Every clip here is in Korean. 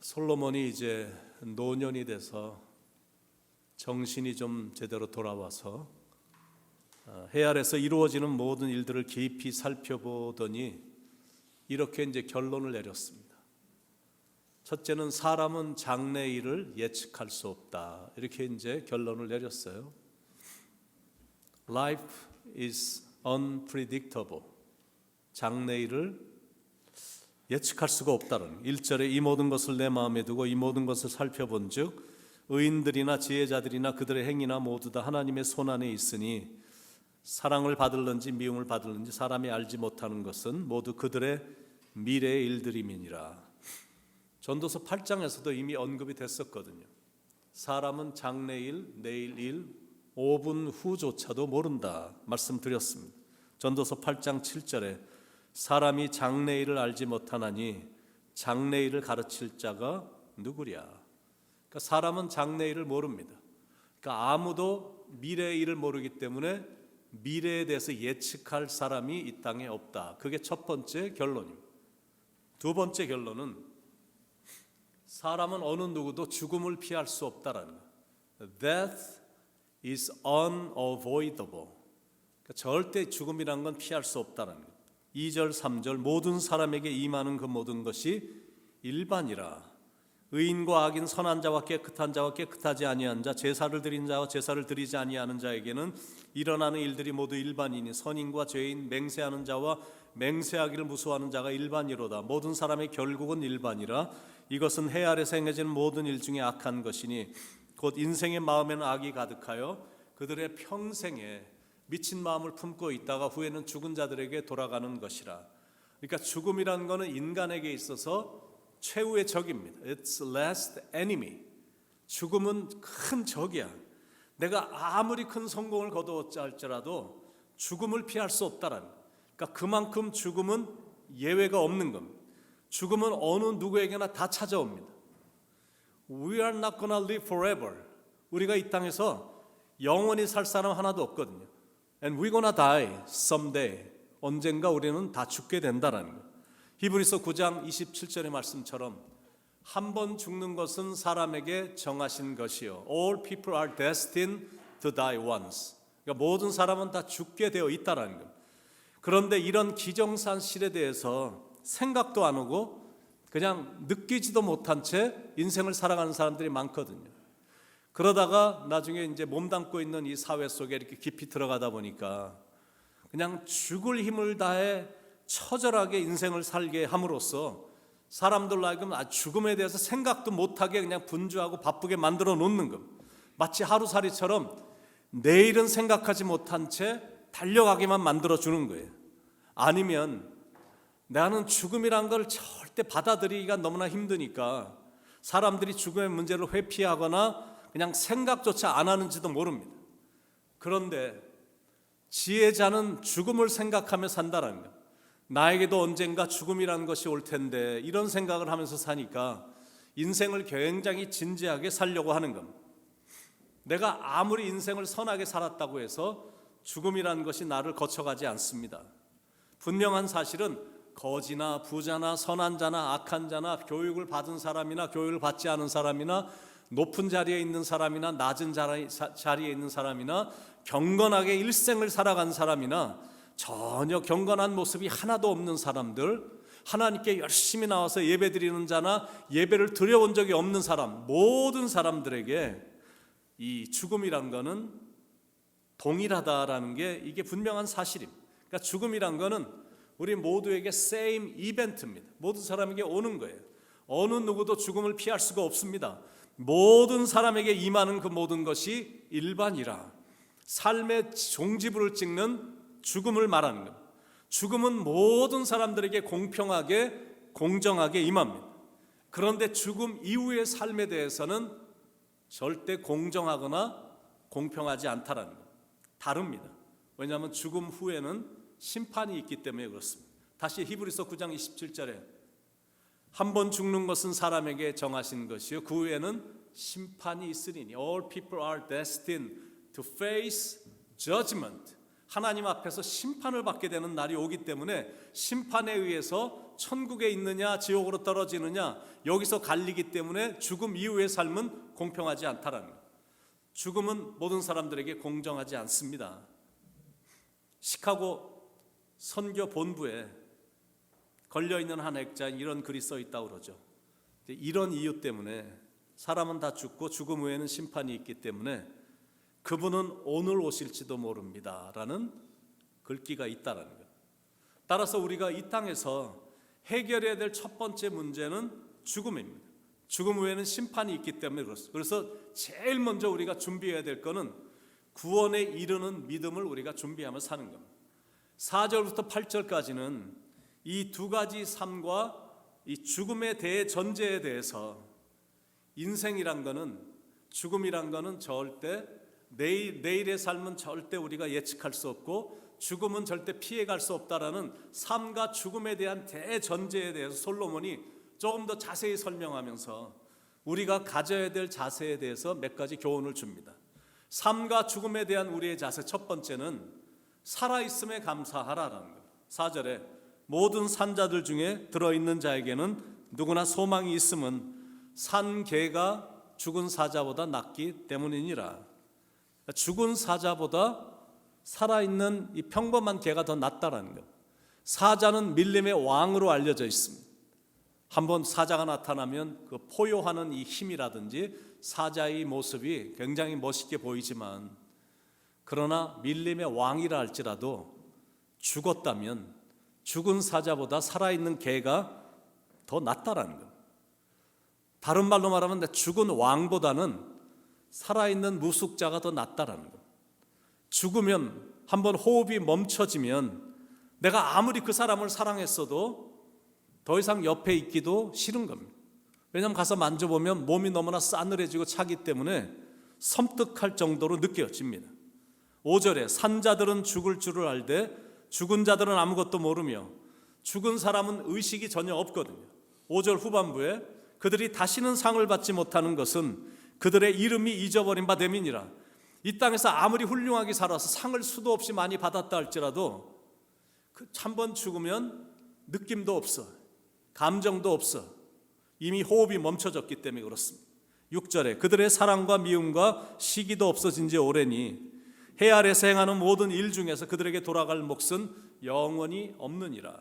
솔로몬이 이제 노년이 돼서 정신이 좀 제대로 돌아와서 해 아래서 이루어지는 모든 일들을 깊이 살펴보더니 이렇게 이제 결론을 내렸습니다. 첫째는 사람은 장래일을 예측할 수 없다. 이렇게 이제 결론을 내렸어요. Life is unpredictable. 장래일을 예측할 수가 없다는 1절에 이 모든 것을 내 마음에 두고 이 모든 것을 살펴본즉 의인들이나 지혜자들이나 그들의 행위나 모두 다 하나님의 손안에 있으니 사랑을 받을는지 미움을 받을는지 사람이 알지 못하는 것은 모두 그들의 미래의 일들임이니라. 전도서 8장에서도 이미 언급이 됐었거든요. 사람은 장래일, 내일 5분 후조차도 모른다 말씀드렸습니다. 전도서 8장 7절에 사람이 장래일을 알지 못하나니 장래일을 가르칠 자가 누구랴. 그러니까 사람은 장래일을 모릅니다. 그러니까 아무도 미래의 일을 모르기 때문에 미래에 대해서 예측할 사람이 이 땅에 없다. 그게 첫 번째 결론입니다. 두 번째 결론은 사람은 어느 누구도 죽음을 피할 수 없다라는 거예요. Death is unavoidable. 그러니까 절대 죽음이란 건 피할 수 없다는 거예요. 2절 3절 모든 사람에게 임하는 그 모든 것이 일반이라. 의인과 악인 선한 자와 깨끗한 자와 깨끗하지 아니한 자 제사를 드린 자와 제사를 드리지 아니하는 자에게는 일어나는 일들이 모두 일반이니 선인과 죄인 맹세하는 자와 맹세하기를 무수하는 자가 일반이로다. 모든 사람의 결국은 일반이라. 이것은 해 아래서 행해지는 모든 일 중에 악한 것이니 곧 인생의 마음에는 악이 가득하여 그들의 평생에 미친 마음을 품고 있다가 후에는 죽은 자들에게 돌아가는 것이라. 그러니까 죽음이라는 것은 인간에게 있어서 최후의 적입니다. It's last enemy. 죽음은 큰 적이야. 내가 아무리 큰 성공을 거두었자 할지라도 죽음을 피할 수 없다라는. 그러니까 그만큼 죽음은 예외가 없는 겁니다. 죽음은 어느 누구에게나 다 찾아옵니다. We are not gonna live forever. 우리가 이 땅에서 영원히 살 사람 하나도 없거든요. And we're gonna die someday. 언젠가 우리는 다 죽게 된다라는 거예요. 히브리서 9장 27절의 말씀처럼 한 번 죽는 것은 사람에게 정하신 것이요. All people are destined to die once. 그러니까 모든 사람은 다 죽게 되어 있다라는 거예요. 그런데 이런 기정사실에 대해서 생각도 안 하고 그냥 느끼지도 못한 채 인생을 살아가는 사람들이 많거든요. 그러다가 나중에 이제 몸담고 있는 이 사회 속에 이렇게 깊이 들어가다 보니까 그냥 죽을 힘을 다해 처절하게 인생을 살게 함으로써 사람들로 하여금 죽음에 대해서 생각도 못하게 그냥 분주하고 바쁘게 만들어 놓는 것. 마치 하루살이처럼 내일은 생각하지 못한 채 달려가기만 만들어 주는 거예요. 아니면 나는 죽음이란 걸 절대 받아들이기가 너무나 힘드니까 사람들이 죽음의 문제를 회피하거나 그냥 생각조차 안 하는지도 모릅니다. 그런데 지혜자는 죽음을 생각하며 산다는 거예요. 나에게도 언젠가 죽음이라는 것이 올 텐데 이런 생각을 하면서 사니까 인생을 굉장히 진지하게 살려고 하는 겁니다. 내가 아무리 인생을 선하게 살았다고 해서 죽음이라는 것이 나를 거쳐가지 않습니다. 분명한 사실은 거지나 부자나 선한 자나 악한 자나 교육을 받은 사람이나 교육을 받지 않은 사람이나 높은 자리에 있는 사람이나 낮은 자리에 있는 사람이나 경건하게 일생을 살아간 사람이나 전혀 경건한 모습이 하나도 없는 사람들, 하나님께 열심히 나와서 예배드리는 자나 예배를 드려본 적이 없는 사람, 모든 사람들에게 이 죽음이란 거는 동일하다라는 게 이게 분명한 사실입니다. 그러니까 죽음이란 거는 우리 모두에게 same 이벤트입니다. 모든 사람에게 오는 거예요. 어느 누구도 죽음을 피할 수가 없습니다. 모든 사람에게 임하는 그 모든 것이 일반이라. 삶의 종지부를 찍는 죽음을 말하는 것. 죽음은 모든 사람들에게 공평하게 공정하게 임합니다. 그런데 죽음 이후의 삶에 대해서는 절대 공정하거나 공평하지 않다라는 것. 다릅니다. 왜냐하면 죽음 후에는 심판이 있기 때문에 그렇습니다. 다시 히브리서 9장 27절에 한 번 죽는 것은 사람에게 정하신 것이요 그 후에는 심판이 있으리니 All people are destined to face judgment. 하나님 앞에서 심판을 받게 되는 날이 오기 때문에 심판에 의해서 천국에 있느냐 지옥으로 떨어지느냐 여기서 갈리기 때문에 죽음 이후의 삶은 공평하지 않다라는 거예요. 죽음은 모든 사람들에게 공정하지 않습니다. 시카고 선교 본부에 걸려있는 한 액자에 이런 글이 써 있다고 그러죠. 이런 이유 때문에 사람은 다 죽고 죽음 후에는 심판이 있기 때문에 그분은 오늘 오실지도 모릅니다 라는 글귀가 있다는 거예요. 따라서 우리가 이 땅에서 해결해야 될 첫 번째 문제는 죽음입니다. 죽음 후에는 심판이 있기 때문에 그렇습니다. 그래서 제일 먼저 우리가 준비해야 될 것은 구원에 이르는 믿음을 우리가 준비하며 사는 겁니다. 4절부터 8절까지는 이 두 가지 삶과 이 죽음에 대해 전제에 대해서 인생이란 거는 죽음이란 거는 절대 내일의 삶은 절대 우리가 예측할 수 없고 죽음은 절대 피해갈 수 없다라는 삶과 죽음에 대한 대전제에 대해서 솔로몬이 조금 더 자세히 설명하면서 우리가 가져야 될 자세에 대해서 몇 가지 교훈을 줍니다. 삶과 죽음에 대한 우리의 자세 첫 번째는 살아있음에 감사하라라는 거예요. 4절에 모든 산자들 중에 들어있는 자에게는 누구나 소망이 있음은 산 개가 죽은 사자보다 낫기 때문이니라. 죽은 사자보다 살아있는 이 평범한 개가 더 낫다라는 거예요. 사자는 밀림의 왕으로 알려져 있습니다. 한번 사자가 나타나면 그 포효하는 이 힘이라든지 사자의 모습이 굉장히 멋있게 보이지만 그러나 밀림의 왕이라 할지라도 죽었다면 죽은 사자보다 살아있는 개가 더 낫다라는 거예요. 다른 말로 말하면 죽은 왕보다는 살아있는 무숙자가 더 낫다라는 거예요. 죽으면 한번 호흡이 멈춰지면 내가 아무리 그 사람을 사랑했어도 더 이상 옆에 있기도 싫은 겁니다. 왜냐하면 가서 만져보면 몸이 너무나 싸늘해지고 차기 때문에 섬뜩할 정도로 느껴집니다. 5절에 산자들은 죽을 줄을 알되 죽은 자들은 아무것도 모르며 죽은 사람은 의식이 전혀 없거든요. 5절 후반부에 그들이 다시는 상을 받지 못하는 것은 그들의 이름이 잊어버린 바 됨이니라. 이 땅에서 아무리 훌륭하게 살아서 상을 수도 없이 많이 받았다 할지라도 한 번 죽으면 느낌도 없어, 감정도 없어. 이미 호흡이 멈춰졌기 때문에 그렇습니다. 6절에 그들의 사랑과 미움과 시기도 없어진 지 오래니 해 아래서 행하는 모든 일 중에서 그들에게 돌아갈 몫은 영원히 없느니라.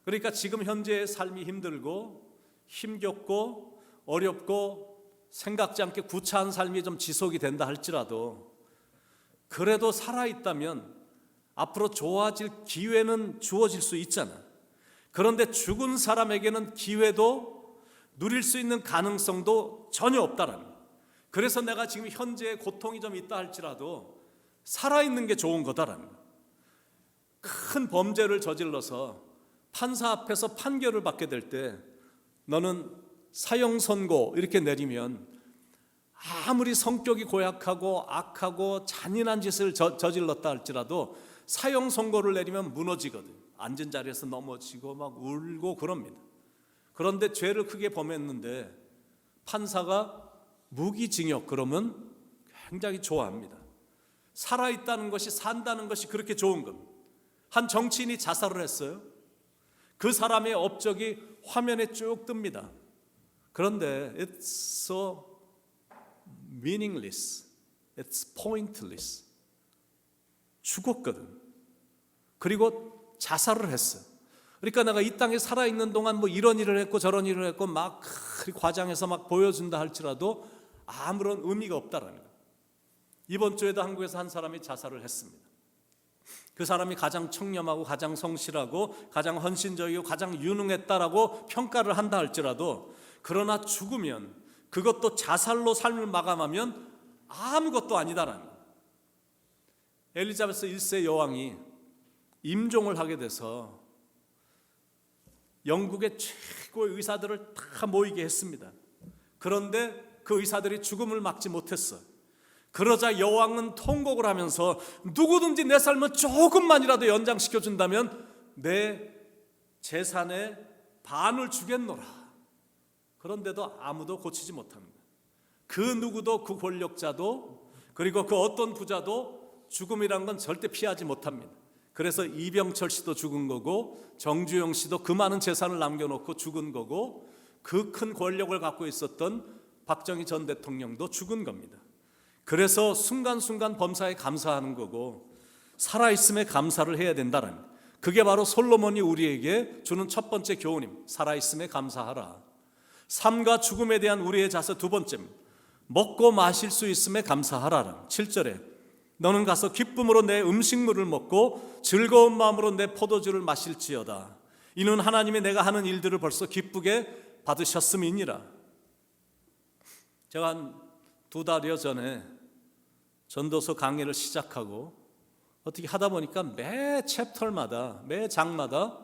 그러니까 지금 현재의 삶이 힘들고 힘겹고 어렵고 생각지 않게 구차한 삶이 좀 지속이 된다 할지라도 그래도 살아있다면 앞으로 좋아질 기회는 주어질 수 있잖아. 그런데 죽은 사람에게는 기회도 누릴 수 있는 가능성도 전혀 없다라는 거예요. 그래서 내가 지금 현재의 고통이 좀 있다 할지라도 살아있는 게 좋은 거다라는 거예요. 큰 범죄를 저질러서 판사 앞에서 판결을 받게 될 때 너는 사형 선고 이렇게 내리면 아무리 성격이 고약하고 악하고 잔인한 짓을 저질렀다 할지라도 사형 선고를 내리면 무너지거든. 앉은 자리에서 넘어지고 막 울고 그럽니다. 그런데 죄를 크게 범했는데 판사가 무기징역 그러면 굉장히 좋아합니다. 살아있다는 것이 산다는 것이 그렇게 좋은 겁니다. 한 정치인이 자살을 했어요. 그 사람의 업적이 화면에 쭉 뜹니다. 그런데 it's so meaningless, it's pointless. 죽었거든. 그리고 자살을 했어요. 그러니까 내가 이 땅에 살아있는 동안 뭐 이런 일을 했고 저런 일을 했고 막 과장해서 막 보여준다 할지라도 아무런 의미가 없다라는 거예요. 이번 주에도 한국에서 한 사람이 자살을 했습니다. 그 사람이 가장 청렴하고 가장 성실하고 가장 헌신적이고 가장 유능했다라고 평가를 한다 할지라도 그러나 죽으면 그것도 자살로 삶을 마감하면 아무것도 아니다라는 거예요. 엘리자베스 1세 여왕이 임종을 하게 돼서 영국의 최고의 의사들을 다 모이게 했습니다. 그런데 그 의사들이 죽음을 막지 못했어요. 그러자 여왕은 통곡을 하면서 누구든지 내 삶을 조금만이라도 연장시켜준다면 내 재산의 반을 주겠노라. 그런데도 아무도 고치지 못합니다. 그 누구도 그 권력자도 그리고 그 어떤 부자도 죽음이란 건 절대 피하지 못합니다. 그래서 이병철 씨도 죽은 거고 정주영 씨도 그 많은 재산을 남겨놓고 죽은 거고 그 큰 권력을 갖고 있었던 박정희 전 대통령도 죽은 겁니다. 그래서 순간순간 범사에 감사하는 거고 살아있음에 감사를 해야 된다는, 그게 바로 솔로몬이 우리에게 주는 첫 번째 교훈입니다. 살아있음에 감사하라. 삶과 죽음에 대한 우리의 자세 두 번째입니다. 먹고 마실 수 있음에 감사하라. 7절에 너는 가서 기쁨으로 내 음식물을 먹고 즐거운 마음으로 내 포도주를 마실지어다. 이는 하나님이 내가 하는 일들을 벌써 기쁘게 받으셨음이니라. 제가 한 2달여 전에 전도서 강의를 시작하고 어떻게 하다 보니까 매 챕터마다, 매 장마다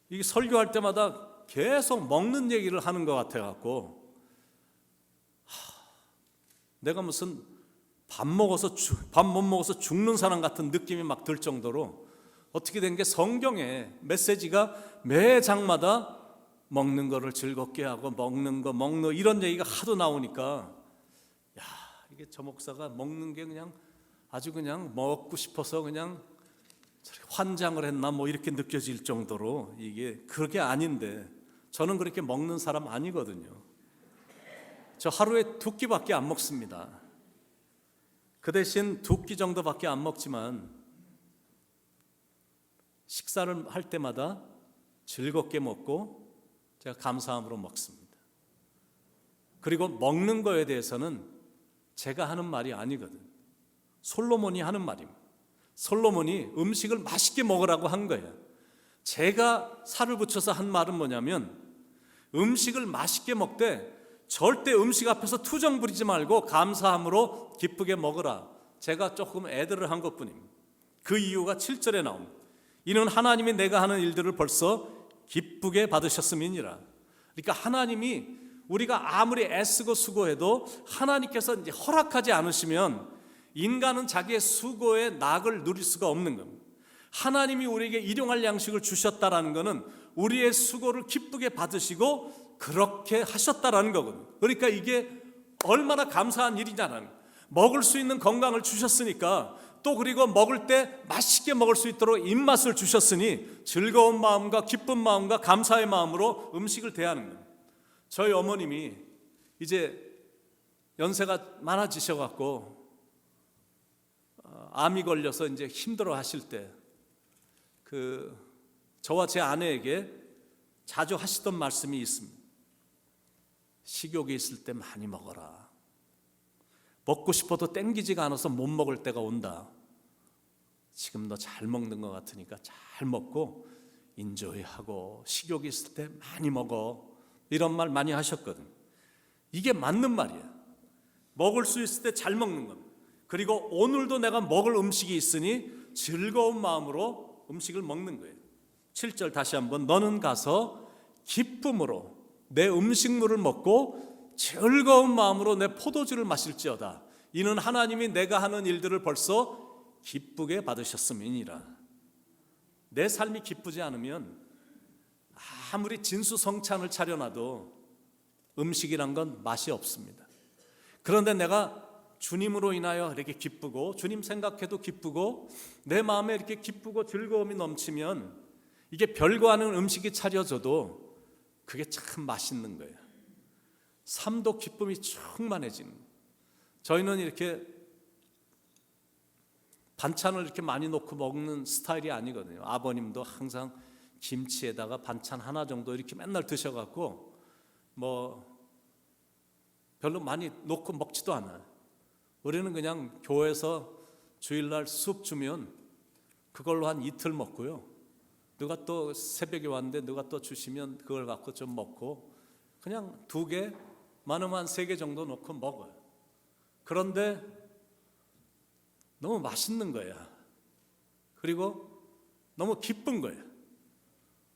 이게 설교할 때마다 계속 먹는 얘기를 하는 것 같아갖고 내가 무슨 밥 못 먹어서 죽는 사람 같은 느낌이 막 들 정도로 어떻게 된 게 성경에 메시지가 매 장마다 먹는 거를 즐겁게 하고 먹는 이런 얘기가 하도 나오니까 야, 이게 저 목사가 먹는 게 그냥 아주 그냥 먹고 싶어서 그냥 환장을 했나 뭐 이렇게 느껴질 정도로 이게 그게 아닌데 저는 그렇게 먹는 사람 아니거든요. 저 하루에 2끼밖에 안 먹습니다. 그 대신 2끼 정도밖에 안 먹지만 식사를 할 때마다 즐겁게 먹고 제가 감사함으로 먹습니다. 그리고 먹는 거에 대해서는 제가 하는 말이 아니거든. 솔로몬이 하는 말입니다. 솔로몬이 음식을 맛있게 먹으라고 한 거예요. 제가 살을 붙여서 한 말은 뭐냐면 음식을 맛있게 먹되 절대 음식 앞에서 투정 부리지 말고 감사함으로 기쁘게 먹으라. 제가 조금 애들을 한 것뿐입니다. 그 이유가 7절에 나옵니다. 이는 하나님이 내가 하는 일들을 벌써 기쁘게 받으셨음이니라. 그러니까 하나님이 우리가 아무리 애쓰고 수고해도 하나님께서 이제 허락하지 않으시면 인간은 자기의 수고의 낙을 누릴 수가 없는 겁니다. 하나님이 우리에게 일용할 양식을 주셨다라는 것은 우리의 수고를 기쁘게 받으시고 그렇게 하셨다라는 거거든요. 그러니까 이게 얼마나 감사한 일이냐는, 먹을 수 있는 건강을 주셨으니까 또 그리고 먹을 때 맛있게 먹을 수 있도록 입맛을 주셨으니 즐거운 마음과 기쁜 마음과 감사의 마음으로 음식을 대하는 거예요. 저희 어머님이 이제 연세가 많아지셔갖고 암이 걸려서 이제 힘들어 하실 때 저와 제 아내에게 자주 하시던 말씀이 있습니다. 식욕이 있을 때 많이 먹어라. 먹고 싶어도 땡기지가 않아서 못 먹을 때가 온다. 지금 너 잘 먹는 것 같으니까 잘 먹고 인조이하고 식욕이 있을 때 많이 먹어. 이런 말 많이 하셨거든. 이게 맞는 말이야. 먹을 수 있을 때 잘 먹는 겁니다. 그리고 오늘도 내가 먹을 음식이 있으니 즐거운 마음으로 음식을 먹는 거예요. 7절 다시 한번 너는 가서 기쁨으로 내 음식물을 먹고 즐거운 마음으로 내 포도주를 마실지어다. 이는 하나님이 내가 하는 일들을 벌써 기쁘게 받으셨음이니라. 내 삶이 기쁘지 않으면 아무리 진수성찬을 차려놔도 음식이란 건 맛이 없습니다. 그런데 내가 주님으로 인하여 이렇게 기쁘고 주님 생각해도 기쁘고 내 마음에 이렇게 기쁘고 즐거움이 넘치면 이게 별거 아닌 음식이 차려져도 그게 참 맛있는 거예요. 삶도 기쁨이 충만해지는 거예요. 저희는 이렇게 반찬을 이렇게 많이 놓고 먹는 스타일이 아니거든요. 아버님도 항상 김치에다가 반찬 하나 정도 이렇게 맨날 드셔갖고 뭐 별로 많이 놓고 먹지도 않아요. 우리는 그냥 교회에서 주일날 숲 주면 그걸로 한 이틀 먹고요. 누가 또 새벽에 왔는데 누가 또 주시면 그걸 갖고 좀 먹고 그냥 2개, 많으면 한 3개 정도 놓고 먹어요. 그런데 너무 맛있는 거야. 그리고 너무 기쁜 거야.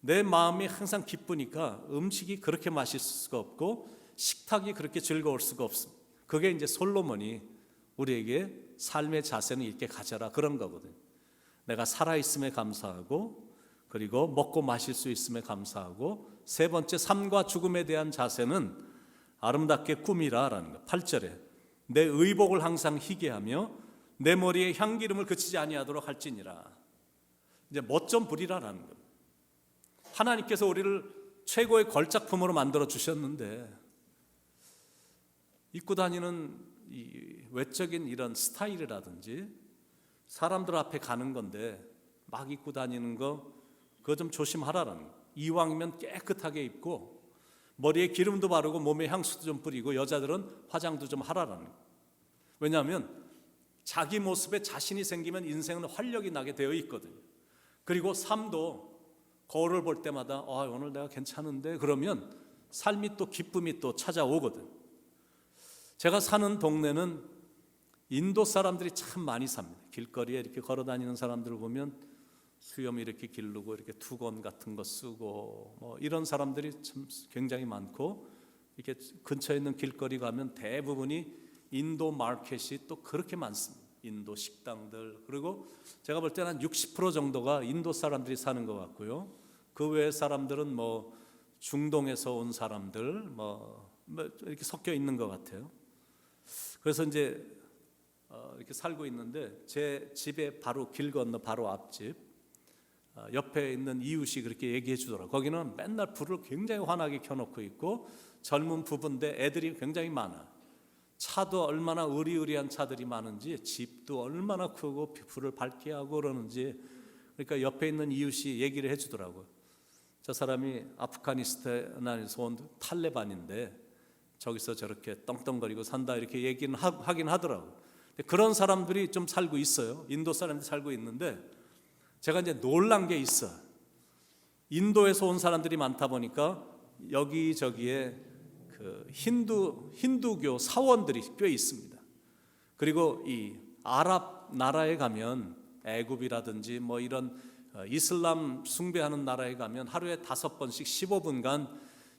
내 마음이 항상 기쁘니까 음식이 그렇게 맛있을 수가 없고 식탁이 그렇게 즐거울 수가 없습니다. 그게 이제 솔로몬이 우리에게 삶의 자세는 이렇게 가져라 그런 거거든요. 내가 살아있음에 감사하고 그리고 먹고 마실 수 있음에 감사하고 세 번째 삶과 죽음에 대한 자세는 아름답게 꾸미라라는 거. 8절에 내 의복을 항상 희게 하며 내 머리에 향기름을 그치지 아니하도록 할지니라. 이제 멋 좀 부리라라는 겁니다. 하나님께서 우리를 최고의 걸작품으로 만들어 주셨는데 입고 다니는 이 외적인 이런 스타일이라든지 사람들 앞에 가는 건데 막 입고 다니는 거 그거 좀 조심하라는 거예요. 이왕이면 깨끗하게 입고 머리에 기름도 바르고 몸에 향수도 좀 뿌리고 여자들은 화장도 좀 하라는 거예요. 왜냐하면 자기 모습에 자신이 생기면 인생은 활력이 나게 되어 있거든요. 그리고 삶도 거울을 볼 때마다 오늘 내가 괜찮은데 그러면 삶이 또 기쁨이 또 찾아오거든. 제가 사는 동네는 인도 사람들이 참 많이 삽니다. 길거리에 이렇게 걸어 다니는 사람들을 보면 수염 이렇게 기르고 이렇게 투건 같은 거 쓰고 뭐 이런 사람들이 참 굉장히 많고 이렇게 근처에 있는 길거리 가면 대부분이 인도 마켓이 또 그렇게 많습니다. 인도 식당들, 그리고 제가 볼 때는 한 60% 정도가 인도 사람들이 사는 것 같고요. 그 외의 사람들은 뭐 중동에서 온 사람들 뭐 이렇게 섞여 있는 것 같아요. 그래서 이제 이렇게 살고 있는데 제 집에 바로 길 건너 바로 앞집 옆에 있는 이웃이 그렇게 얘기해 주더라고요. 거기는 맨날 불을 굉장히 환하게 켜놓고 있고 젊은 부부인데 애들이 굉장히 많아. 차도 얼마나 으리으리한 차들이 많은지 집도 얼마나 크고 불을 밝게 하고 그러는지. 그러니까 옆에 있는 이웃이 얘기를 해주더라고요. 저 사람이 아프가니스탄에서 온 탈레반인데 저기서 저렇게 떵떵거리고 산다 이렇게 얘기는 하긴 하더라고요. 그런 사람들이 좀 살고 있어요. 인도 사람들이 살고 있는데 제가 이제 놀란 게 있어. 인도에서 온 사람들이 많다 보니까 여기저기에 그 힌두교 사원들이 꽤 있습니다. 그리고 이 아랍 나라에 가면 애굽이라든지 뭐 이런 이슬람 숭배하는 나라에 가면 하루에 5번씩 15분간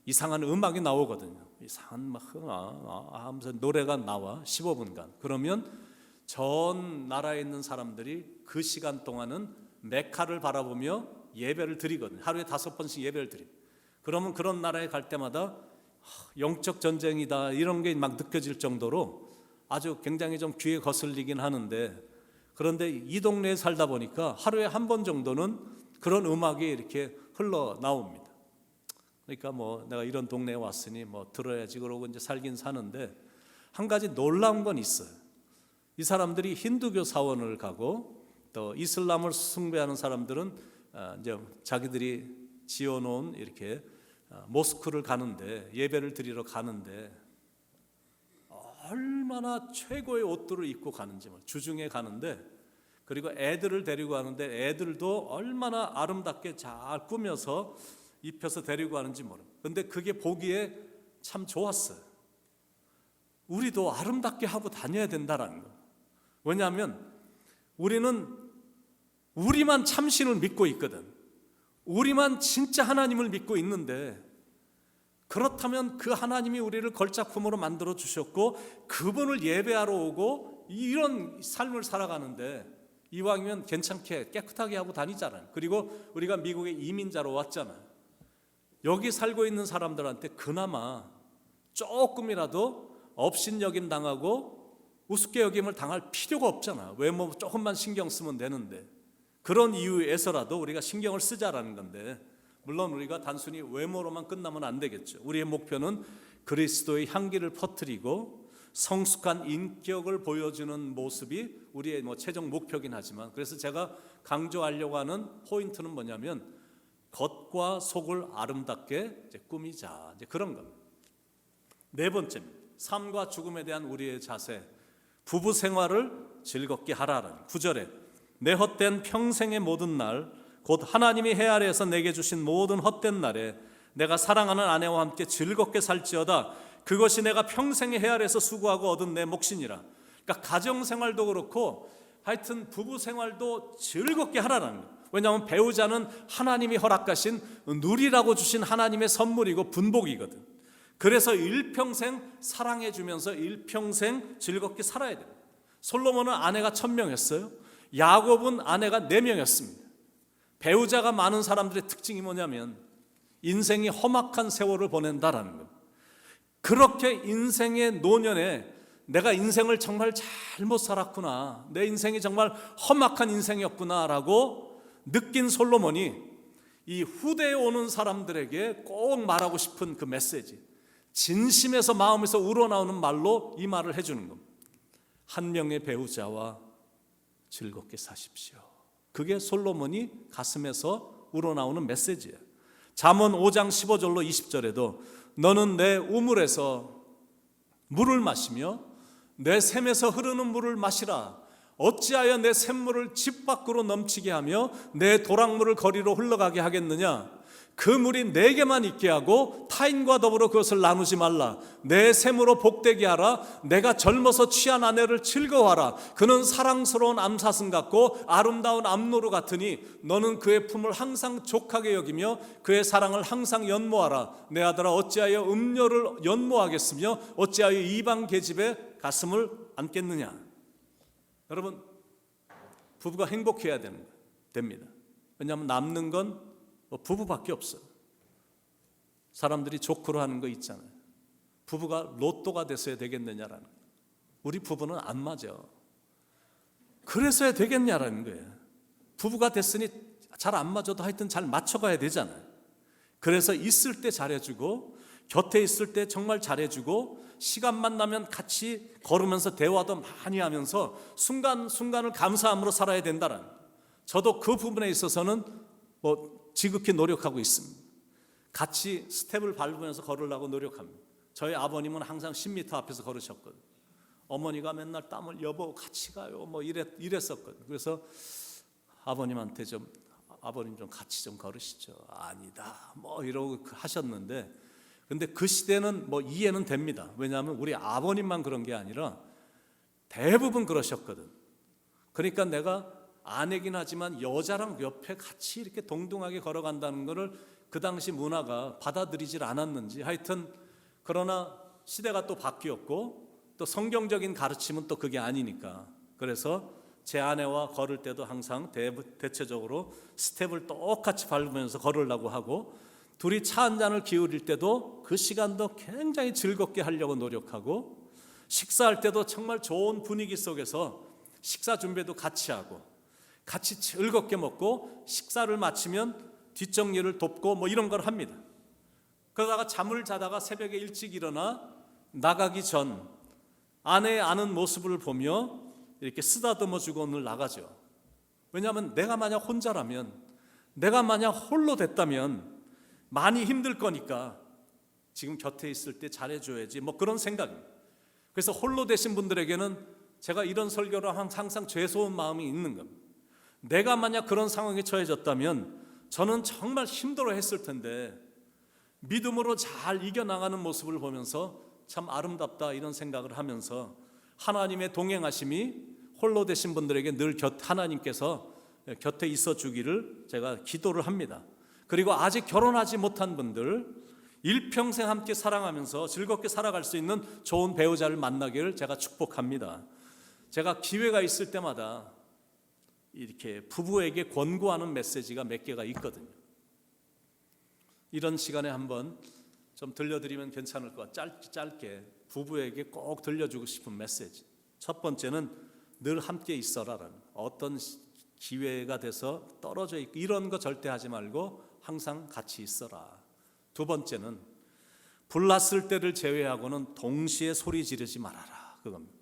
이상한 음악이 나오거든요. 이상한 막 하면서 노래가 나와 15분간. 그러면 전 나라에 있는 사람들이 그 시간 동안은 메카를 바라보며 예배를 드리거든요. 하루에 5번씩 예배를 드립니다. 그러면 그런 나라에 갈 때마다 영적 전쟁이다 이런 게 막 느껴질 정도로 아주 굉장히 좀 귀에 거슬리긴 하는데, 그런데 이 동네에 살다 보니까 하루에 한 번 정도는 그런 음악이 이렇게 흘러나옵니다. 그러니까 뭐 내가 이런 동네에 왔으니 뭐 들어야지 그러고 이제 살긴 사는데 한 가지 놀라운 건 있어요. 이 사람들이 힌두교 사원을 가고 또 이슬람을 숭배하는 사람들은 이제 자기들이 지어놓은 이렇게 모스크를 가는데 예배를 드리러 가는데 얼마나 최고의 옷들을 입고 가는지, 주중에 가는데, 그리고 애들을 데리고 가는데 애들도 얼마나 아름답게 잘 꾸며서 입혀서 데리고 가는지 모르. 근데 그게 보기에 참 좋았어요. 우리도 아름답게 하고 다녀야 된다라는 거. 왜냐하면 우리는 우리만 참신을 믿고 있거든. 우리만 진짜 하나님을 믿고 있는데, 그렇다면 그 하나님이 우리를 걸작품으로 만들어 주셨고 그분을 예배하러 오고 이런 삶을 살아가는데 이왕이면 괜찮게 깨끗하게 하고 다니잖아요. 그리고 우리가 미국에 이민자로 왔잖아요. 여기 살고 있는 사람들한테 그나마 조금이라도 업신여김 당하고 우습게 여김을 당할 필요가 없잖아. 외모 조금만 신경 쓰면 되는데, 그런 이유에서라도 우리가 신경을 쓰자라는 건데, 물론 우리가 단순히 외모로만 끝나면 안 되겠죠. 우리의 목표는 그리스도의 향기를 퍼뜨리고 성숙한 인격을 보여주는 모습이 우리의 최종 목표긴 하지만, 그래서 제가 강조하려고 하는 포인트는 뭐냐면 겉과 속을 아름답게 이제 꾸미자, 이제 그런 겁니다. 네 번째입니다. 삶과 죽음에 대한 우리의 자세. 부부 생활을 즐겁게 하라는 9절에 내 헛된 평생의 모든 날 곧 하나님이 해 아래에서 내게 주신 모든 헛된 날에 내가 사랑하는 아내와 함께 즐겁게 살지어다. 그것이 내가 평생의 해 아래에서 수고하고 얻은 내 몫이니라. 그러니까 가정생활도 그렇고 하여튼 부부생활도 즐겁게 하라는 거예요. 왜냐하면 배우자는 하나님이 허락하신 누리라고 주신 하나님의 선물이고 분복이거든. 그래서 일평생 사랑해 주면서 일평생 즐겁게 살아야 돼요. 솔로몬은 아내가 1000명이었어요. 야곱은 아내가 4명이었습니다. 배우자가 많은 사람들의 특징이 뭐냐면 인생이 험악한 세월을 보낸다라는 거예요. 그렇게 인생의 노년에 내가 인생을 정말 잘못 살았구나, 내 인생이 정말 험악한 인생이었구나라고 느낀 솔로몬이 이 후대에 오는 사람들에게 꼭 말하고 싶은 그 메시지, 진심에서 마음에서 우러나오는 말로 이 말을 해주는 겁니다. 한 명의 배우자와 즐겁게 사십시오. 그게 솔로몬이 가슴에서 우러나오는 메시지예요. 잠언 5장 15절로 20절에도 너는 내 우물에서 물을 마시며 내 샘에서 흐르는 물을 마시라. 어찌하여 내 샘물을 집 밖으로 넘치게 하며 내 도랑물을 거리로 흘러가게 하겠느냐. 그 물이 내게만 있게 하고 타인과 더불어 그것을 나누지 말라. 내 샘으로 복되게 하라. 내가 젊어서 취한 아내를 즐거워하라. 그는 사랑스러운 암사슴 같고 아름다운 암노루 같으니 너는 그의 품을 항상 족하게 여기며 그의 사랑을 항상 연모하라. 내 아들아 어찌하여 음료를 연모하겠으며 어찌하여 이방 계집에 가슴을 안겠느냐. 여러분, 부부가 행복해야 됩니다. 왜냐하면 남는 건 부부밖에 없어요. 사람들이 조크로 하는 거 있잖아요. 부부가 로또가 됐어야 되겠느냐라는 거예요. 우리 부부는 안 맞아. 그래서야 되겠냐라는 거예요. 부부가 됐으니 잘 안 맞아도 하여튼 잘 맞춰가야 되잖아요. 그래서 있을 때 잘해주고 곁에 있을 때 정말 잘해주고 시간만 나면 같이 걸으면서 대화도 많이 하면서 순간순간을 감사함으로 살아야 된다는 거예요. 저도 그 부분에 있어서는 지극히 노력하고 있습니다. 같이 스텝을 밟으면서 걸으려고 노력합니다. 저희 아버님은 항상 10m 앞에서 걸으셨거든요. 어머니가 맨날 땀을 여보 같이 가요 이랬었거든요. 그래서 아버님한테 아버님 좀 같이 좀 걸으시죠. 아니다 이러고 하셨는데, 근데 그 시대는 이해는 됩니다. 왜냐하면 우리 아버님만 그런 게 아니라 대부분 그러셨거든. 그러니까 내가 아내긴 하지만 여자랑 옆에 같이 이렇게 동등하게 걸어간다는 것을 그 당시 문화가 받아들이질 않았는지 하여튼, 그러나 시대가 또 바뀌었고 또 성경적인 가르침은 또 그게 아니니까, 그래서 제 아내와 걸을 때도 항상 대체적으로 스텝을 똑같이 밟으면서 걸으려고 하고, 둘이 차 한 잔을 기울일 때도 그 시간도 굉장히 즐겁게 하려고 노력하고, 식사할 때도 정말 좋은 분위기 속에서 식사 준비도 같이 하고 같이 즐겁게 먹고 식사를 마치면 뒷정리를 돕고 이런 걸 합니다. 그러다가 잠을 자다가 새벽에 일찍 일어나 나가기 전 아내의 아는 모습을 보며 이렇게 쓰다듬어주고 오늘 나가죠. 왜냐하면 내가 만약 혼자라면, 내가 만약 홀로 됐다면 많이 힘들 거니까 지금 곁에 있을 때 잘해줘야지 그런 생각입니다. 그래서 홀로 되신 분들에게는 제가 이런 설교를 항상 죄송한 마음이 있는 겁니다. 내가 만약 그런 상황에 처해졌다면 저는 정말 힘들어 했을 텐데 믿음으로 잘 이겨나가는 모습을 보면서 참 아름답다 이런 생각을 하면서, 하나님의 동행하심이 홀로 되신 분들에게 늘 하나님께서 곁에 있어 주기를 제가 기도를 합니다. 그리고 아직 결혼하지 못한 분들, 일평생 함께 사랑하면서 즐겁게 살아갈 수 있는 좋은 배우자를 만나기를 제가 축복합니다. 제가 기회가 있을 때마다 이렇게 부부에게 권고하는 메시지가 몇 개가 있거든요. 이런 시간에 한번 좀 들려드리면 괜찮을 것 같아요. 짧게 부부에게 꼭 들려주고 싶은 메시지. 첫 번째는 늘 함께 있어라라는, 어떤 기회가 돼서 떨어져 있고 이런 거 절대 하지 말고 항상 같이 있어라. 두 번째는 불났을 때를 제외하고는 동시에 소리 지르지 말아라. 그겁니다.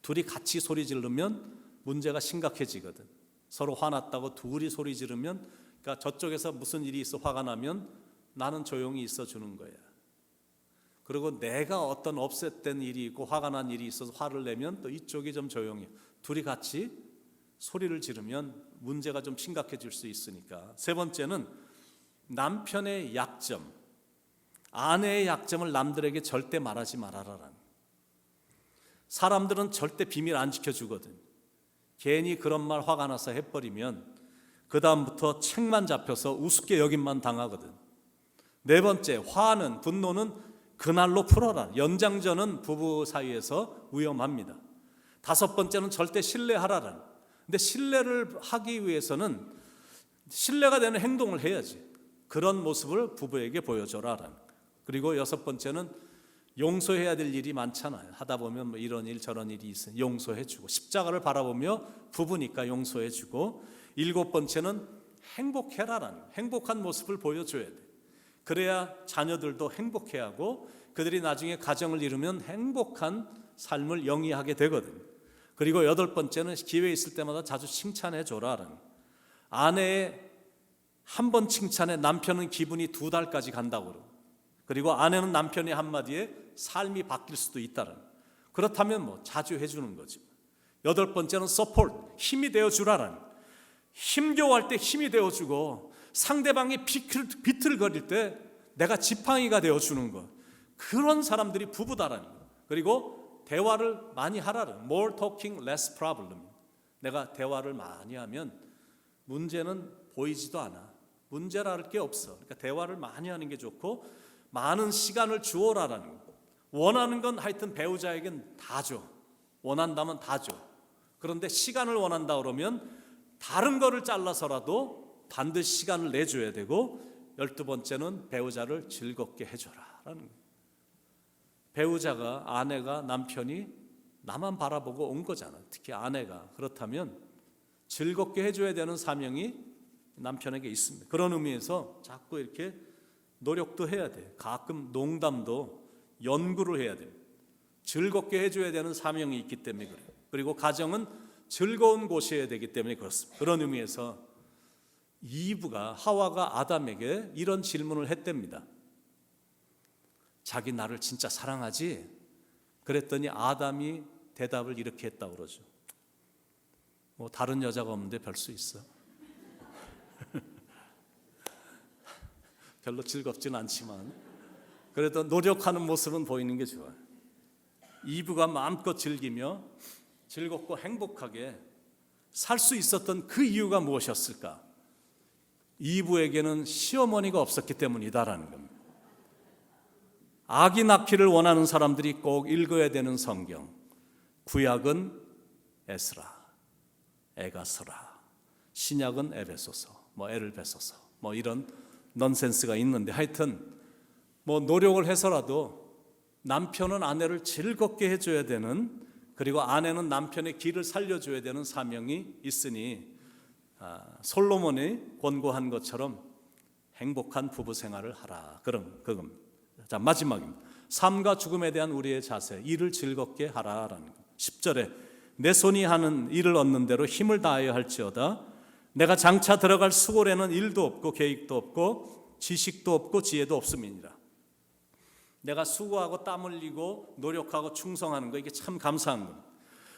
둘이 같이 소리 지르면 문제가 심각해지거든. 서로 화났다고 둘이 소리 지르면, 그러니까 저쪽에서 무슨 일이 있어 화가 나면 나는 조용히 있어 주는 거야. 그리고 내가 어떤 업셋된 일이 있고 화가 난 일이 있어서 화를 내면 또 이쪽이 좀 조용히, 둘이 같이 소리를 지르면 문제가 좀 심각해질 수 있으니까. 세 번째는 남편의 약점, 아내의 약점을 남들에게 절대 말하지 말아라. 사람들은 절대 비밀 안 지켜주거든. 괜히 그런 말 화가 나서 해버리면 그 다음부터 책만 잡혀서 우습게 여김만 당하거든. 네 번째, 화는, 분노는 그날로 풀어라. 연장전은 부부 사이에서 위험합니다. 다섯 번째는 절대 신뢰하라는. 근데 신뢰를 하기 위해서는 신뢰가 되는 행동을 해야지. 그런 모습을 부부에게 보여줘라는. 그리고 여섯 번째는 용서해야 될 일이 많잖아요. 하다 보면 뭐 이런 일 저런 일이 있어 용서해주고, 십자가를 바라보며 부부니까 용서해주고, 7번째는 행복해라라는, 행복한 모습을 보여줘야 돼. 그래야 자녀들도 행복해하고 그들이 나중에 가정을 이루면 행복한 삶을 영위하게 되거든. 그리고 8번째는 기회 있을 때마다 자주 칭찬해 줘라라는, 아내의 한 번 칭찬에 남편은 기분이 2달까지 간다고 그러고, 그리고 아내는 남편의 한마디에 삶이 바뀔 수도 있다는, 그렇다면 뭐 자주 해주는 거지. 8번째는 support, 힘이 되어주라라는, 힘겨워할 때 힘이 되어주고 상대방이 비틀거릴 때 내가 지팡이가 되어주는 것, 그런 사람들이 부부다라는 거. 그리고 대화를 많이 하라는, more talking, less problem. 내가 대화를 많이 하면 문제는 보이지도 않아. 문제랄 게 없어. 그러니까 대화를 많이 하는 게 좋고, 많은 시간을 주어라라는 거. 원하는 건 하여튼 배우자에겐 다 줘. 원한다면 다 줘. 그런데 시간을 원한다 그러면 다른 거를 잘라서라도 반드시 시간을 내줘야 되고, 12번째는 배우자를 즐겁게 해줘라라는 거예요. 배우자가, 아내가, 남편이 나만 바라보고 온 거잖아. 특히 아내가. 그렇다면 즐겁게 해줘야 되는 사명이 남편에게 있습니다. 그런 의미에서 자꾸 이렇게 노력도 해야 돼. 가끔 농담도 연구를 해야 돼. 즐겁게 해줘야 되는 사명이 있기 때문에 그래요. 그리고 가정은 즐거운 곳이어야 되기 때문에 그렇습니다. 그런 의미에서 이브가, 하와가 아담에게 이런 질문을 했답니다. 자기 나를 진짜 사랑하지? 그랬더니 아담이 대답을 이렇게 했다고 그러죠. 뭐 다른 여자가 없는데 별 수 있어. 별로 즐겁진 않지만 그래도 노력하는 모습은 보이는 게 좋아요. 이브가 마음껏 즐기며 즐겁고 행복하게 살 수 있었던 그 이유가 무엇이었을까? 이브에게는 시어머니가 없었기 때문이다라는 겁니다. 아기 낳기를 원하는 사람들이 꼭 읽어야 되는 성경, 구약은 에스라, 에가서라, 신약은 에베소서, 뭐 애를 뱉어서 뭐 이런 넌센스가 있는데, 하여튼 뭐 노력을 해서라도 남편은 아내를 즐겁게 해줘야 되는, 그리고 아내는 남편의 길을 살려줘야 되는 사명이 있으니 솔로몬이 권고한 것처럼 행복한 부부 생활을 하라. 그럼 자, 마지막입니다. 삶과 죽음에 대한 우리의 자세, 일을 즐겁게 하라라는 것. 10절에 내 손이 하는 일을 얻는 대로 힘을 다하여 할지어다. 내가 장차 들어갈 수고에는 일도 없고 계획도 없고 지식도 없고 지혜도 없음이니라. 내가 수고하고 땀 흘리고 노력하고 충성하는 거, 이게 참 감사한 겁니다.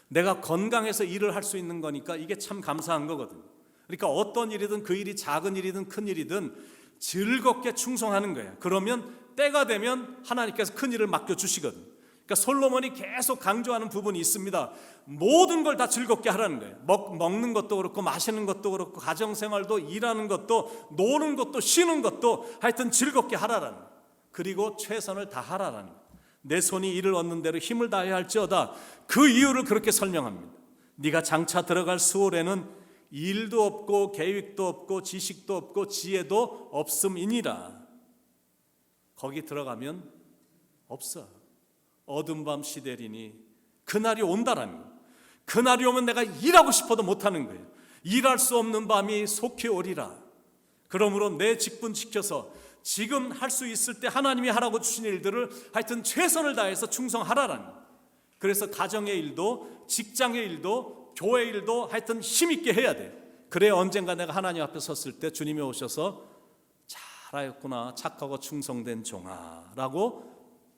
내가 건강해서 일을 할 수 있는 거니까 이게 참 감사한 거거든요. 그러니까 어떤 일이든, 그 일이 작은 일이든 큰 일이든 즐겁게 충성하는 거예요. 그러면 때가 되면 하나님께서 큰 일을 맡겨주시거든요. 그러니까 솔로몬이 계속 강조하는 부분이 있습니다. 모든 걸 다 즐겁게 하라는 거예요. 먹는 것도 그렇고 마시는 것도 그렇고 가정생활도, 일하는 것도, 노는 것도, 쉬는 것도 하여튼 즐겁게 하라라는 거예요. 그리고 최선을 다하라라는 거예요. 내 손이 일을 얻는 대로 힘을 다해야 할지어다. 그 이유를 그렇게 설명합니다. 네가 장차 들어갈 수월에는 일도 없고 계획도 없고 지식도 없고 지혜도 없음이니라. 거기 들어가면 없어. 어둠 밤 시대리니 그날이 온다라는 거예요. 그날이 오면 내가 일하고 싶어도 못하는 거예요. 일할 수 없는 밤이 속히 오리라. 그러므로 내 직분 지켜서 지금 할 수 있을 때 하나님이 하라고 주신 일들을 하여튼 최선을 다해서 충성하라라는 거예요. 그래서 가정의 일도, 직장의 일도, 교회 일도 하여튼 힘있게 해야 돼. 그래야 언젠가 내가 하나님 앞에 섰을 때 주님이 오셔서 잘하였구나, 착하고 충성된 종아 라고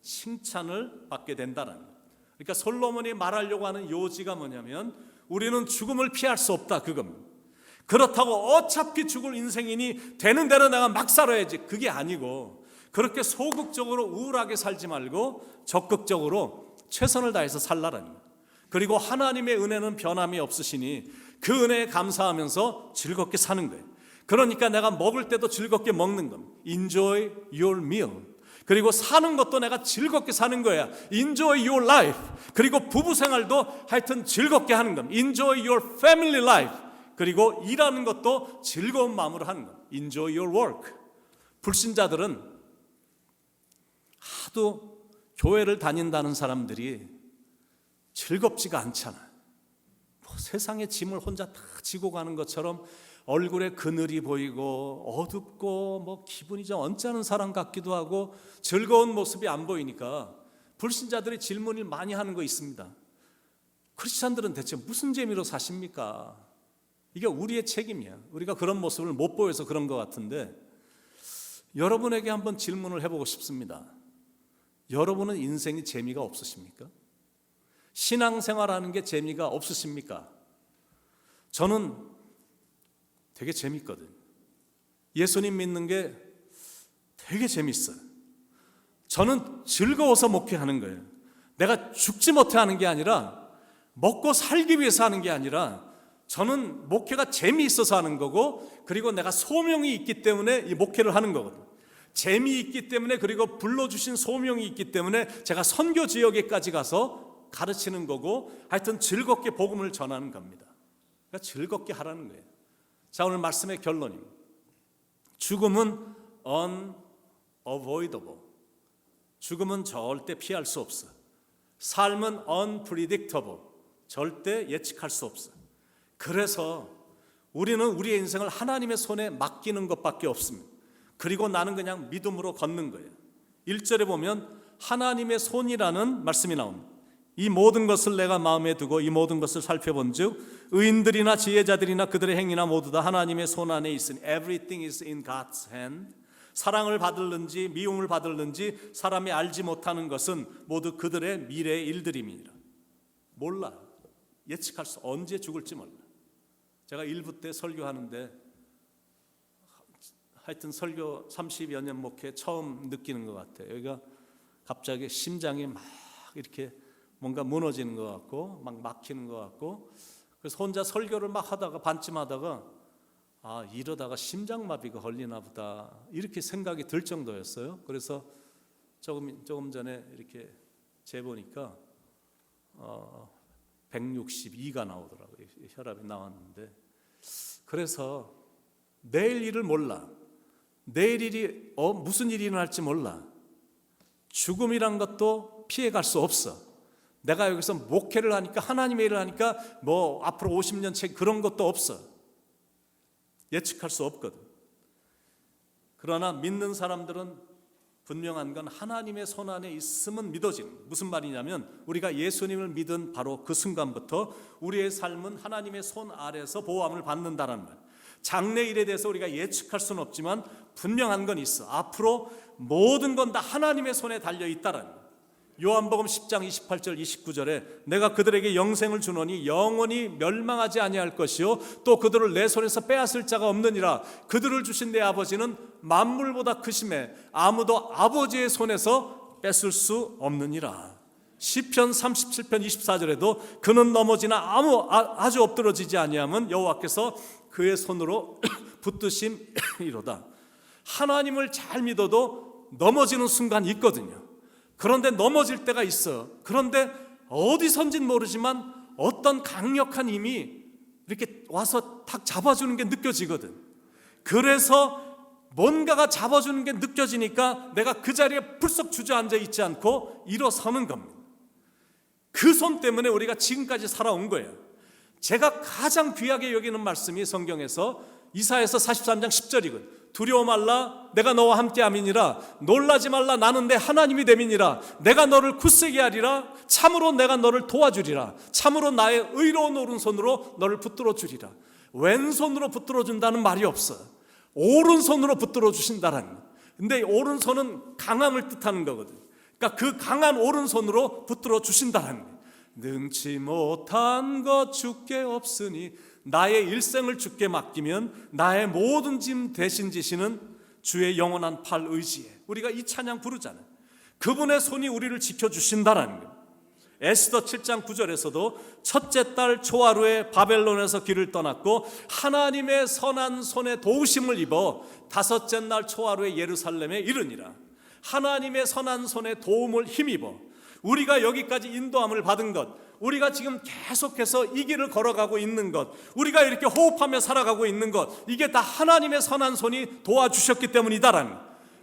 칭찬을 받게 된다는 거예요. 그러니까 솔로몬이 말하려고 하는 요지가 뭐냐면, 우리는 죽음을 피할 수 없다, 그겁니다. 그렇다고 어차피 죽을 인생이니 되는 대로 내가 막 살아야지, 그게 아니고, 그렇게 소극적으로 우울하게 살지 말고 적극적으로 최선을 다해서 살라라는 거예요. 그리고 하나님의 은혜는 변함이 없으시니 그 은혜에 감사하면서 즐겁게 사는 거예요. 그러니까 내가 먹을 때도 즐겁게 먹는 겁니다. Enjoy your meal. 그리고 사는 것도 내가 즐겁게 사는 거야. Enjoy your life. 그리고 부부 생활도 하여튼 즐겁게 하는 겁니다. Enjoy your family life. 그리고 일하는 것도 즐거운 마음으로 하는 겁니다. Enjoy your work. 불신자들은 하도 교회를 다닌다는 사람들이 즐겁지가 않잖아. 뭐 세상의 짐을 혼자 다 지고 가는 것처럼 얼굴에 그늘이 보이고 어둡고 뭐 기분이 좀 언짢은 사람 같기도 하고 즐거운 모습이 안 보이니까 불신자들이 질문을 많이 하는 거 있습니다. 크리스찬들은 대체 무슨 재미로 사십니까? 이게 우리의 책임이야. 우리가 그런 모습을 못 보여서 그런 것 같은데, 여러분에게 한번 질문을 해보고 싶습니다. 여러분은 인생이 재미가 없으십니까? 신앙생활하는 게 재미가 없으십니까? 저는 되게 재밌거든. 예수님 믿는 게 되게 재밌어요. 저는 즐거워서 목회하는 거예요. 내가 죽지 못해 하는 게 아니라, 먹고 살기 위해서 하는 게 아니라, 저는 목회가 재미있어서 하는 거고, 그리고 내가 소명이 있기 때문에 이 목회를 하는 거거든. 재미있기 때문에, 그리고 불러주신 소명이 있기 때문에 제가 선교 지역에까지 가서 가르치는 거고, 하여튼 즐겁게 복음을 전하는 겁니다. 그러니까 즐겁게 하라는 거예요. 자, 오늘 말씀의 결론입니다. 죽음은 unavoidable. 죽음은 절대 피할 수 없어. 삶은 unpredictable. 절대 예측할 수 없어. 그래서 우리는 우리의 인생을 하나님의 손에 맡기는 것밖에 없습니다. 그리고 나는 그냥 믿음으로 걷는 거예요. 1절에 보면 하나님의 손이라는 말씀이 나옵니다. 이 모든 것을 내가 마음에 두고 이 모든 것을 살펴본 즉 의인들이나 지혜자들이나 그들의 행위나 모두 다 하나님의 손 안에 있으니 Everything is in God's hand. 사랑을 받을는지 미움을 받을는지 사람이 알지 못하는 것은 모두 그들의 미래의 일들임이니라. 몰라. 예측할 수, 언제 죽을지 몰라. 제가 일부 때 설교하는데, 하여튼 설교 30여 년 목회 처음 느끼는 것 같아요. 여기가 갑자기 심장이 막 이렇게 뭔가 무너지는 것 같고 막 막히는 것 같고, 그래서 혼자 설교를 막 하다가 반쯤하다가 이러다가 심장마비가 걸리나 보다 이렇게 생각이 들 정도였어요. 그래서 조금 전에 이렇게 재보니까 162가 나오더라고요. 혈압이 나왔는데, 그래서 내일 일을 몰라. 내일 일이 무슨 일이 일어날지 몰라. 죽음이란 것도 피해갈 수 없어. 내가 여기서 목회를 하니까, 하나님의 일을 하니까 뭐 앞으로 50년 책 그런 것도 없어. 예측할 수 없거든. 그러나 믿는 사람들은 분명한 건 하나님의 손 안에 있으면 믿어지는. 무슨 말이냐면 우리가 예수님을 믿은 바로 그 순간부터 우리의 삶은 하나님의 손 아래서 보호함을 받는다는 말. 장래일에 대해서 우리가 예측할 수는 없지만 분명한 건 있어. 앞으로 모든 건 다 하나님의 손에 달려 있다는 말. 요한복음 10장 28절 29절에 내가 그들에게 영생을 주노니 영원히 멸망하지 아니할 것이요 또 그들을 내 손에서 빼앗을 자가 없느니라. 그들을 주신 내 아버지는 만물보다 크심에 아무도 아버지의 손에서 뺏을 수 없느니라. 시편 37편 24절에도 그는 넘어지나 아주 엎드러지지 아니하면 여호와께서 그의 손으로 붙드심이로다. 하나님을 잘 믿어도 넘어지는 순간이 있거든요. 그런데 넘어질 때가 있어. 그런데 어디선진 모르지만 어떤 강력한 힘이 이렇게 와서 탁 잡아주는 게 느껴지거든. 그래서 뭔가가 잡아주는 게 느껴지니까 내가 그 자리에 불썩 주저앉아 있지 않고 일어서는 겁니다. 그 손 때문에 우리가 지금까지 살아온 거예요. 제가 가장 귀하게 여기는 말씀이 성경에서 이사야서 43장 10절이거든. 두려워 말라 내가 너와 함께함이니라. 놀라지 말라 나는 내 하나님이 됨이니라. 내가 너를 굳세게 하리라. 참으로 내가 너를 도와주리라. 참으로 나의 의로운 오른손으로 너를 붙들어 주리라. 왼손으로 붙들어 준다는 말이 없어. 오른손으로 붙들어 주신다라는 거. 근데 오른손은 강함을 뜻하는 거거든. 그러니까 그 강한 오른손으로 붙들어 주신다라는 거. 능치 못한 것 주께 없으니 나의 일생을 주께 맡기면 나의 모든 짐 대신 지시는 주의 영원한 팔 의지에. 우리가 이 찬양 부르잖아요. 그분의 손이 우리를 지켜주신다라는 거예요. 에스더 7장 9절에서도 첫째 달 초하루에 바벨론에서 길을 떠났고 하나님의 선한 손에 도우심을 입어 다섯째 날 초하루에 예루살렘에 이르니라. 하나님의 선한 손에 도움을 힘입어 우리가 여기까지 인도함을 받은 것, 우리가 지금 계속해서 이 길을 걸어가고 있는 것, 우리가 이렇게 호흡하며 살아가고 있는 것, 이게 다 하나님의 선한 손이 도와주셨기 때문이다라는.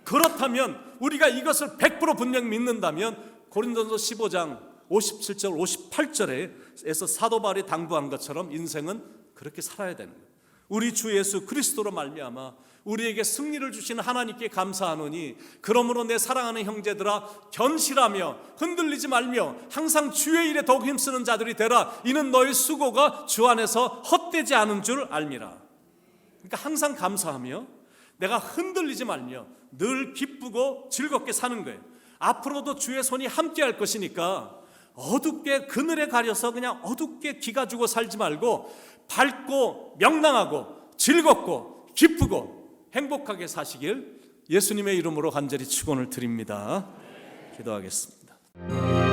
그렇다면 우리가 이것을 100% 분명 믿는다면 고린도전서 15장 57절 58절에서 사도 바울이 당부한 것처럼 인생은 그렇게 살아야 되는 거예요. 우리 주 예수 그리스도로 말미암아 우리에게 승리를 주시는 하나님께 감사하노니 그러므로 내 사랑하는 형제들아 견실하며 흔들리지 말며 항상 주의 일에 더욱 힘쓰는 자들이 되라. 이는 너의 수고가 주 안에서 헛되지 않은 줄 알미라. 그러니까 항상 감사하며 내가 흔들리지 말며 늘 기쁘고 즐겁게 사는 거예요. 앞으로도 주의 손이 함께 할 것이니까 어둡게 그늘에 가려서 그냥 어둡게 기가 주고 살지 말고 밝고 명랑하고 즐겁고 기쁘고 행복하게 사시길 예수님의 이름으로 간절히 축원을 드립니다. 기도하겠습니다.